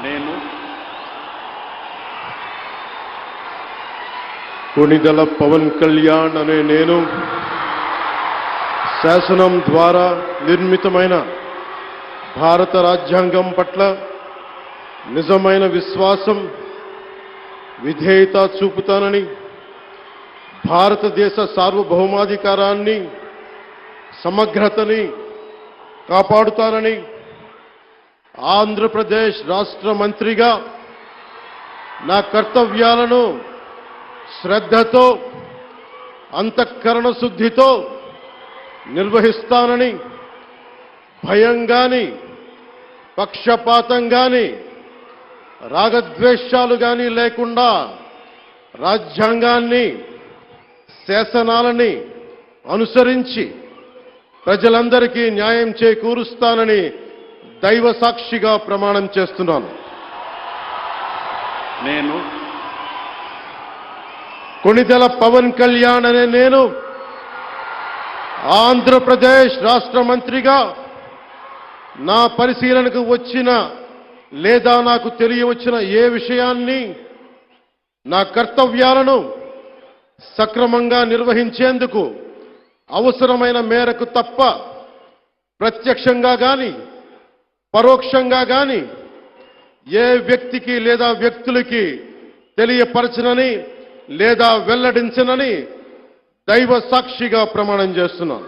నేను కొణిదెల పవన్ కళ్యాణ్ అనే నేను శాసనం ద్వారా నిర్మితమైన భారత రాజ్యాంగం పట్ల నిజమైన విశ్వాసం, విధేయత చూపుతానని, భారతదేశ సార్వభౌమాధికారాన్ని, సమగ్రతని కాపాడుతానని ఆంధ్రప్రదేశ్ రాష్ట్ర మంత్రిగా నా కర్తవ్యాలను శ్రద్ధతో, అంతఃకరణ శుద్ధితో నిర్వహిస్తానని, భయం గాని, పక్షపాతం గాని, రాగద్వేషాలు గాని లేకుండా రాజ్యాంగాన్ని, శాసనాలని అనుసరించి ప్రజలందరికీ న్యాయం చేకూరుస్తానని దైవ సాక్షిగా ప్రమాణం చేస్తున్నాను. నేను కొణిదెల పవన్ కళ్యాణ్ అనే నేను ఆంధ్రప్రదేశ్ రాష్ట్ర మంత్రిగా నా పరిశీలనకు వచ్చిన లేదా నాకు తెలియవచ్చిన ఏ విషయాన్ని, నా కర్తవ్యాలను సక్రమంగా నిర్వహించేందుకు అవసరమైన మేరకు తప్ప ప్రత్యక్షంగా గాని, పరోక్షంగా గాని ఏ వ్యక్తికి లేదా వ్యక్తులకి తెలియపరచనని లేదా వెల్లడించనని దైవ సాక్షిగా ప్రమాణం చేస్తున్నాను.